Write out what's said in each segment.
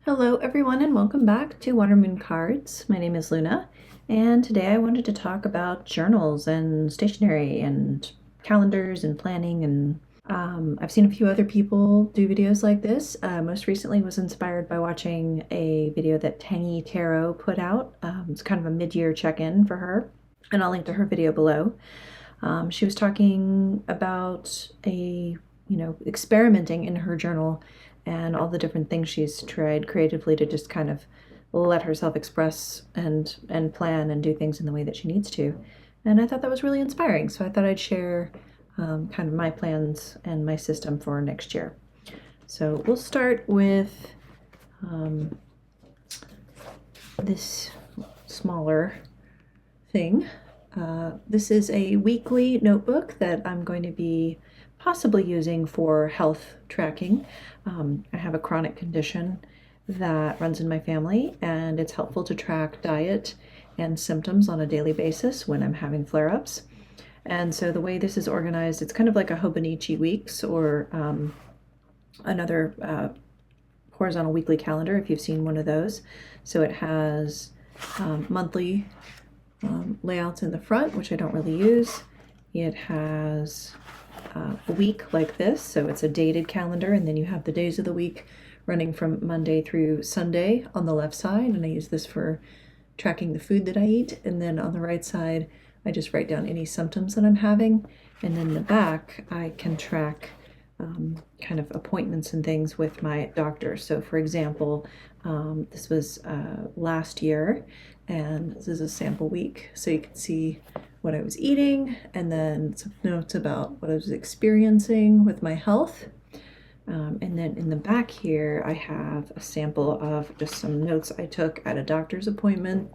Hello everyone and welcome back to Water Moon Cards. My name is Luna and today I wanted to talk about journals and stationery and calendars and planning and I've seen a few other people do videos like this. Most recently was inspired by watching a video that Tangy Tarot put out. It's kind of a mid-year check-in for her and I'll link to her video below. She was talking about experimenting in her journal and all the different things she's tried creatively to just kind of let herself express and plan and do things in the way that she needs to. And I thought that was really inspiring. So I thought I'd share kind of my plans and my system for next year. So we'll start with this smaller thing. This is a weekly notebook that I'm going to be possibly using for health tracking. I have a chronic condition that runs in my family, and it's helpful to track diet and symptoms on a daily basis when I'm having flare-ups. And so the way this is organized, it's kind of like a Hobonichi Weeks or another horizontal weekly calendar, if you've seen one of those. So it has monthly layouts in the front, which I don't really use. It has a week like this, so it's a dated calendar, and then you have the days of the week running from Monday through Sunday on the left side, and I use this for tracking the food that I eat. And then on the right side, I just write down any symptoms that I'm having, and then in the back I can track kind of appointments and things with my doctor. So for example, this was last year, and this is a sample week, so you can see what I was eating and then some notes about what I was experiencing with my health. And then in the back here, I have a sample of just some notes I took at a doctor's appointment,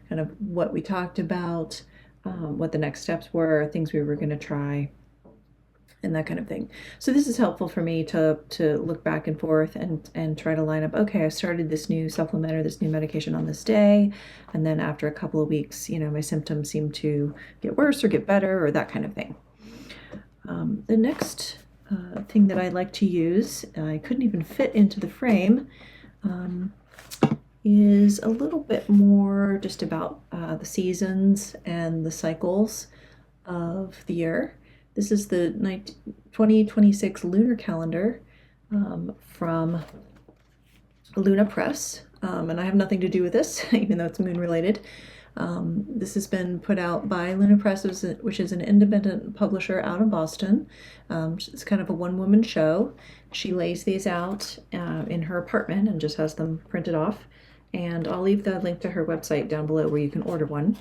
kind of what we talked about, what the next steps were, things we were going to try, and that kind of thing. So this is helpful for me to look back and forth and try to line up, okay, I started this new supplement or this new medication on this day, and then after a couple of weeks, my symptoms seem to get worse or get better or that kind of thing. The next thing that I like to use, I couldn't even fit into the frame, is a little bit more just about the seasons and the cycles of the year. This is the 2026 Lunar Calendar from Luna Press, and I have nothing to do with this, even though it's moon related. This has been put out by Luna Press, which is an independent publisher out of Boston. It's kind of a one-woman show. She lays these out in her apartment and just has them printed off. And I'll leave the link to her website down below where you can order one.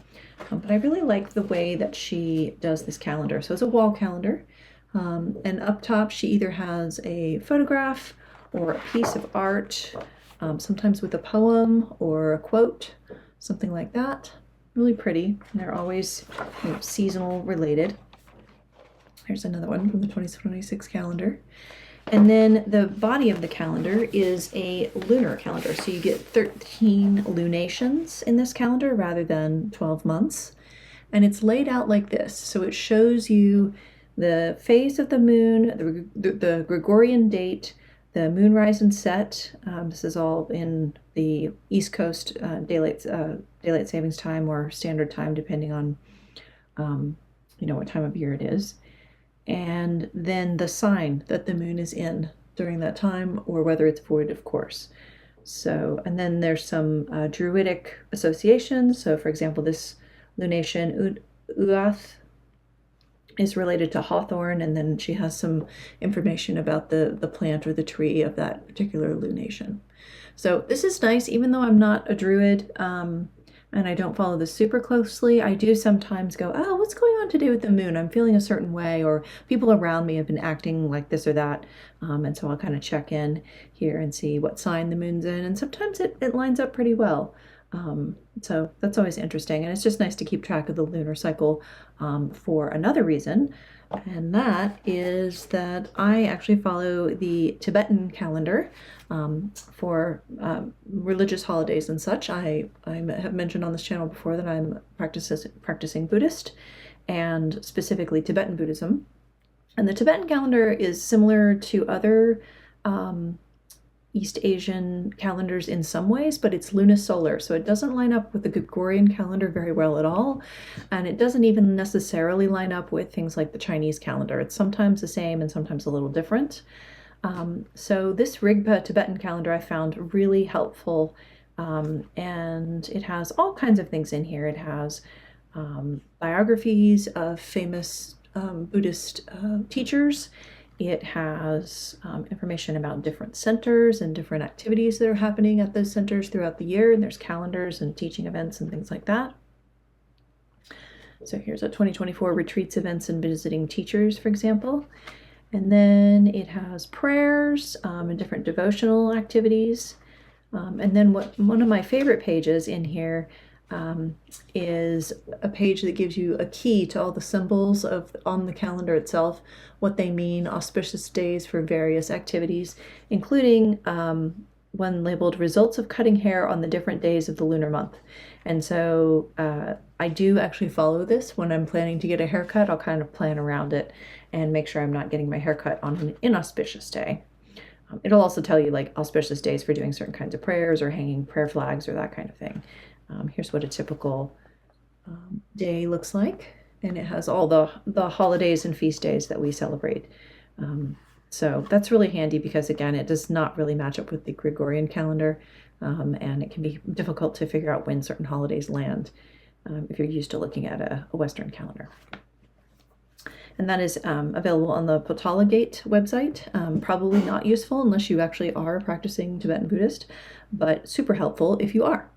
But I really like the way that she does this calendar. So it's a wall calendar. And up top, she either has a photograph or a piece of art, sometimes with a poem or a quote, something like that. Really pretty. And they're always seasonal related. Here's another one from the 2026 calendar. And then the body of the calendar is a lunar calendar. So you get 13 lunations in this calendar rather than 12 months. And it's laid out like this. So it shows you the phase of the moon, the Gregorian date, the moonrise and set. This is all in the East Coast daylight savings time or standard time, depending on what time of year it is. And then the sign that the moon is in during that time, or whether it's void, of course. So, and then there's some druidic associations. So for example, this lunation, Uath, is related to hawthorn, and then she has some information about the plant or the tree of that particular lunation. So this is nice, even though I'm not a druid, and I don't follow this super closely. I do sometimes go, oh, what's going on today with the moon? I'm feeling a certain way, or people around me have been acting like this or that. And so I'll kind of check in here and see what sign the moon's in. And sometimes it lines up pretty well. So that's always interesting. And it's just nice to keep track of the lunar cycle for another reason. And that is that I actually follow the Tibetan calendar for religious holidays and such. I have mentioned on this channel before that I'm practicing Buddhist, and specifically Tibetan Buddhism. And the Tibetan calendar is similar to other East Asian calendars in some ways, but it's lunisolar, so it doesn't line up with the Gregorian calendar very well at all, and it doesn't even necessarily line up with things like the Chinese calendar. It's sometimes the same and sometimes a little different. So this Rigpa Tibetan calendar I found really helpful, and it has all kinds of things in here. It has biographies of famous Buddhist teachers. It has information about different centers and different activities that are happening at those centers throughout the year, and there's calendars and teaching events and things like that. So here's a 2024 retreats, events, and visiting teachers, for example. And then it has prayers and different devotional activities. And then one of my favorite pages in here is a page that gives you a key to all the symbols on the calendar itself, what they mean, auspicious days for various activities, including one labeled results of cutting hair on the different days of the lunar month. And so I do actually follow this when I'm planning to get a haircut. I'll kind of plan around it and make sure I'm not getting my haircut on an inauspicious day. It'll also tell you like auspicious days for doing certain kinds of prayers or hanging prayer flags or that kind of thing. Here's what a typical day looks like, and it has all the holidays and feast days that we celebrate. So that's really handy because, again, it does not really match up with the Gregorian calendar, and it can be difficult to figure out when certain holidays land if you're used to looking at a Western calendar. And that is available on the Potala Gate website. Probably not useful unless you actually are practicing Tibetan Buddhist, but super helpful if you are.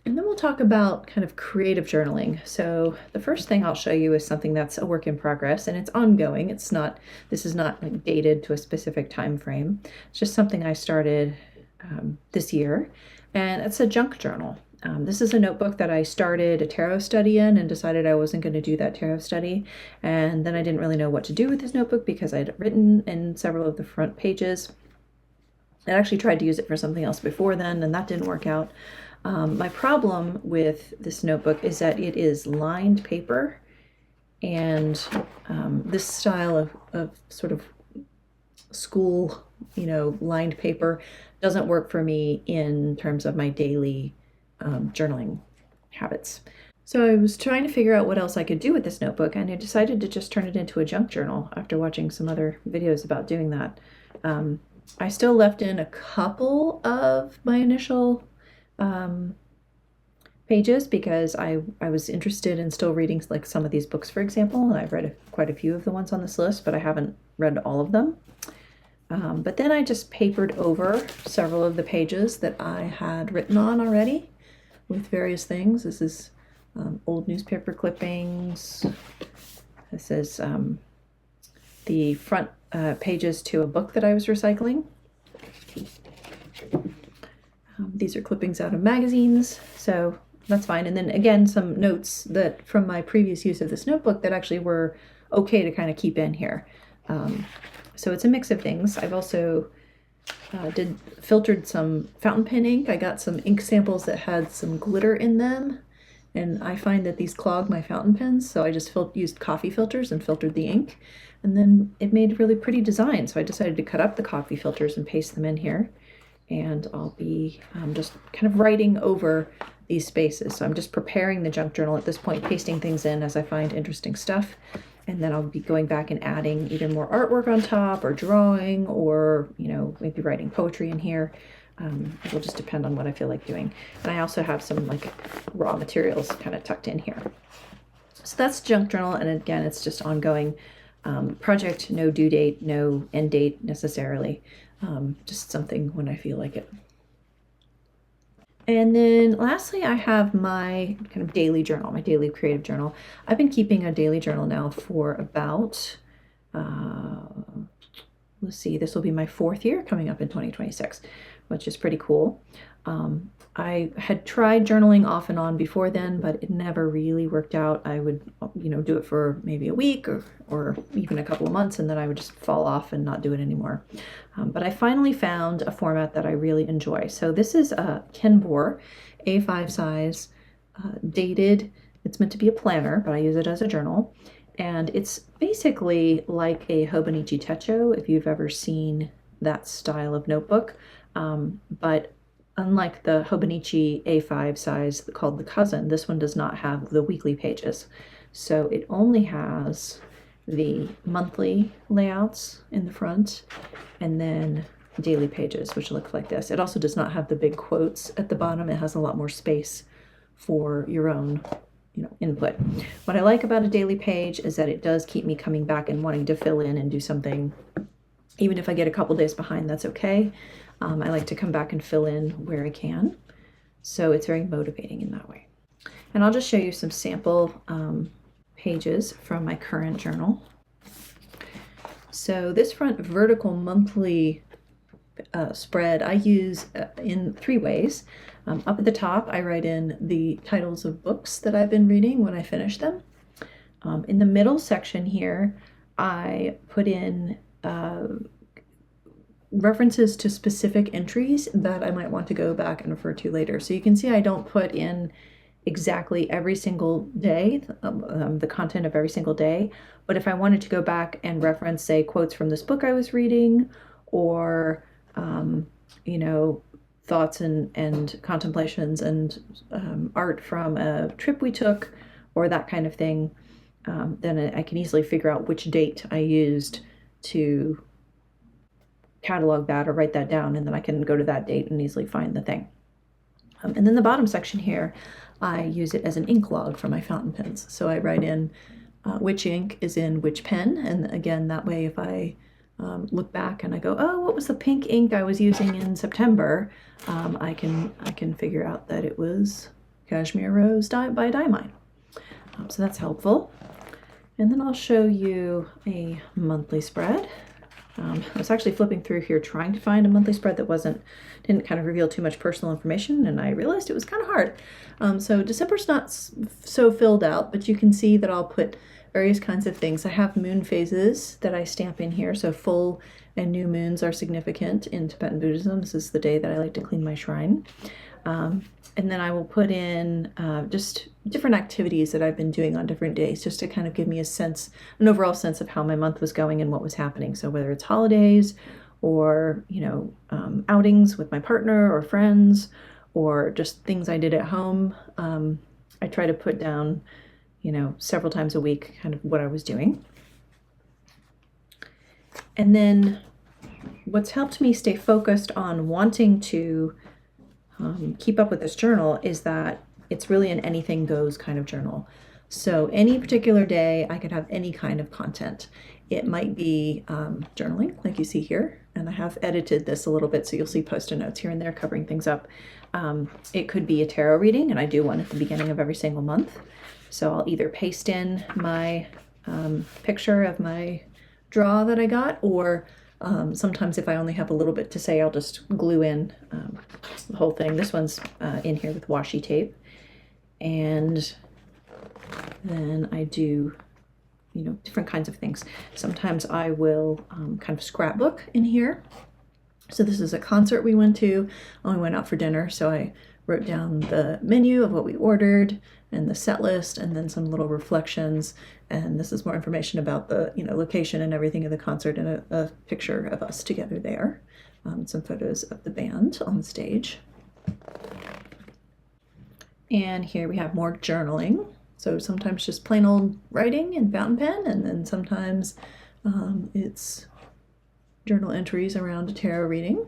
And then we'll talk about kind of creative journaling. So the first thing I'll show you is something that's a work in progress, and it's ongoing. This is not like dated to a specific time frame. It's just something I started this year, and it's a junk journal. This is a notebook that I started a tarot study in and decided I wasn't going to do that tarot study. And then I didn't really know what to do with this notebook because I'd written in several of the front pages. I actually tried to use it for something else before then, and that didn't work out. My problem with this notebook is that it is lined paper, and this style of sort of school, lined paper doesn't work for me in terms of my daily journaling habits. So I was trying to figure out what else I could do with this notebook, and I decided to just turn it into a junk journal after watching some other videos about doing that. I still left in a couple of my initial pages because I was interested in still reading like some of these books, for example, and I've read quite a few of the ones on this list, but I haven't read all of them. But then I just papered over several of the pages that I had written on already with various things. This is old newspaper clippings. This is the front pages to a book that I was recycling. These are clippings out of magazines, so that's fine. And then again, some notes that from my previous use of this notebook that actually were okay to kind of keep in here. So it's a mix of things. I've also filtered some fountain pen ink. I got some ink samples that had some glitter in them, and I find that these clog my fountain pens, so I just used coffee filters and filtered the ink, and then it made a really pretty design. So I decided to cut up the coffee filters and paste them in here, and I'll be just kind of writing over these spaces. So I'm just preparing the junk journal at this point, pasting things in as I find interesting stuff. And then I'll be going back and adding either more artwork on top or drawing or, maybe writing poetry in here. It'll just depend on what I feel like doing. And I also have some like raw materials kind of tucked in here. So that's junk journal. And again, it's just ongoing project, no due date, no end date necessarily. Just something when I feel like it. And then lastly, I have my kind of daily journal, my daily creative journal. I've been keeping a daily journal now for about, let's see, this will be my 4th year coming up in 2026, which is pretty cool. I had tried journaling off and on before then, but it never really worked out. I would, do it for maybe a week or even a couple of months, and then I would just fall off and not do it anymore. But I finally found a format that I really enjoy. So this is a Kenbor A5 size, dated. It's meant to be a planner, but I use it as a journal. And it's basically like a Hobonichi Techo, if you've ever seen that style of notebook. But unlike the Hobonichi A5 size called the Cousin, this one does not have the weekly pages. So it only has the monthly layouts in the front and then daily pages, which look like this. It also does not have the big quotes at the bottom. It has a lot more space for your own input. What I like about a daily page is that it does keep me coming back and wanting to fill in and do something. Even if I get a couple days behind, that's okay. I like to come back and fill in where I can. So it's very motivating in that way. And I'll just show you some sample pages from my current journal. So this front vertical monthly spread I use in 3 ways. Up at the top, I write in the titles of books that I've been reading when I finish them. In the middle section here, I put in references to specific entries that I might want to go back and refer to later. So you can see I don't put in exactly every single day, the content of every single day, but if I wanted to go back and reference, say, quotes from this book I was reading, or thoughts and contemplations and art from a trip we took, or that kind of thing, then I can easily figure out which date I used to catalog that or write that down, and then I can go to that date and easily find the thing. And then the bottom section here, I use it as an ink log for my fountain pens. So I write in which ink is in which pen, and again, that way if I look back and I go, oh, what was the pink ink I was using in September? I can figure out that it was Cashmere Rose by Diamine. So that's helpful. And then I'll show you a monthly spread. I was actually flipping through here trying to find a monthly spread that didn't kind of reveal too much personal information, and I realized it was kind of hard. So December's not so filled out, but you can see that I'll put various kinds of things. I have moon phases that I stamp in here, so full and new moons are significant in Tibetan Buddhism. This is the day that I like to clean my shrine. And then I will put in just different activities that I've been doing on different days, just to kind of give me an overall sense of how my month was going and what was happening. So whether it's holidays or, outings with my partner or friends, or just things I did at home, I try to put down, several times a week, kind of what I was doing. And then what's helped me stay focused on wanting to keep up with this journal is that it's really an anything goes kind of journal. So any particular day, I could have any kind of content. It might be journaling, like you see here, and I have edited this a little bit, so you'll see post-it notes here and there covering things up. It could be a tarot reading, and I do one at the beginning of every single month. So I'll either paste in my picture of my draw that I got, or sometimes if I only have a little bit to say, I'll just glue in the whole thing. This one's in here with washi tape. And then I do, different kinds of things. Sometimes I will kind of scrapbook in here. So this is a concert we went to, and we went out for dinner. So I wrote down the menu of what we ordered and the set list, and then some little reflections. And this is more information about the location and everything of the concert, and a picture of us together there. Some photos of the band on the stage. And here we have more journaling. So sometimes just plain old writing and fountain pen, and then sometimes it's journal entries around a tarot reading.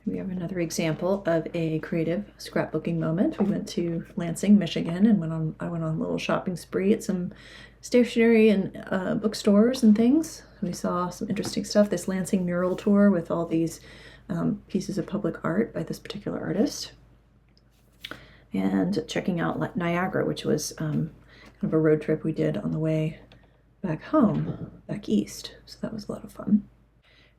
We have another example of a creative scrapbooking moment. We went to Lansing, Michigan, and I went on a little shopping spree at some stationery and bookstores and things. We saw some interesting stuff. This Lansing mural tour with all these pieces of public art by this particular artist. And checking out Niagara, which was kind of a road trip we did on the way back home, back east. So that was a lot of fun.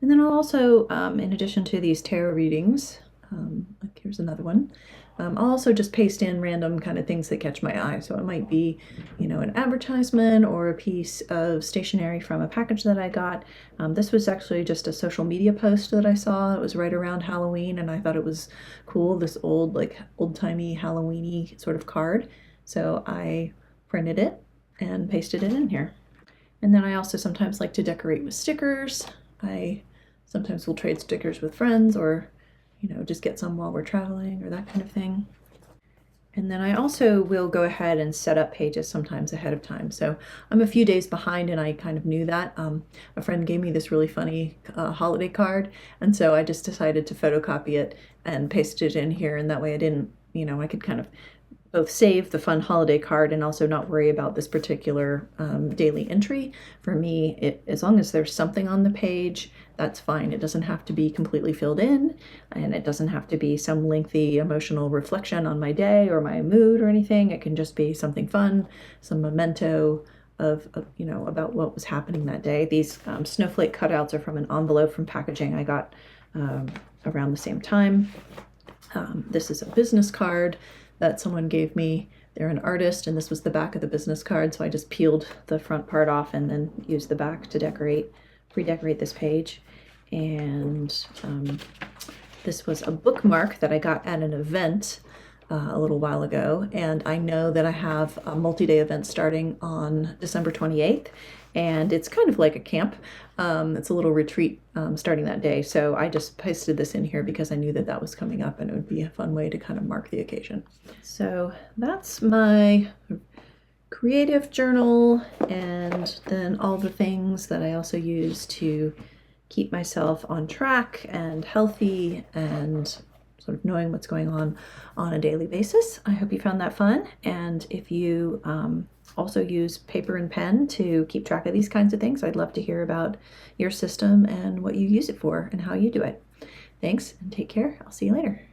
And then I'll also, in addition to these tarot readings, like here's another one, I'll also just paste in random kind of things that catch my eye. So it might be, an advertisement or a piece of stationery from a package that I got. This was actually just a social media post that I saw. It was right around Halloween, and I thought it was cool, this old-timey Halloween-y sort of card. So I printed it and pasted it in here. And then I also sometimes like to decorate with stickers. I Sometimes we'll trade stickers with friends or, just get some while we're traveling or that kind of thing. And then I also will go ahead and set up pages sometimes ahead of time. So I'm a few days behind and I kind of knew that. A friend gave me this really funny holiday card. And so I just decided to photocopy it and paste it in here. And that way I didn't, I could kind of both save the fun holiday card and also not worry about this particular daily entry. For me, as long as there's something on the page, that's fine. It doesn't have to be completely filled in, and it doesn't have to be some lengthy emotional reflection on my day or my mood or anything. It can just be something fun, some memento of about what was happening that day. These snowflake cutouts are from an envelope from packaging I got around the same time. This is a business card that someone gave me. They're an artist, and this was the back of the business card, so I just peeled the front part off and then used the back to pre-decorate this page. And this was a bookmark that I got at an event a little while ago, and I know that I have a multi-day event starting on December 28th, and it's kind of like a camp. It's a little retreat starting that day, so I just pasted this in here because I knew that that was coming up and it would be a fun way to kind of mark the occasion. So that's my creative journal, and then all the things that I also use to keep myself on track and healthy and sort of knowing what's going on a daily basis. I hope you found that fun. And if you also use paper and pen to keep track of these kinds of things, I'd love to hear about your system and what you use it for and how you do it. Thanks, and take care. I'll see you later.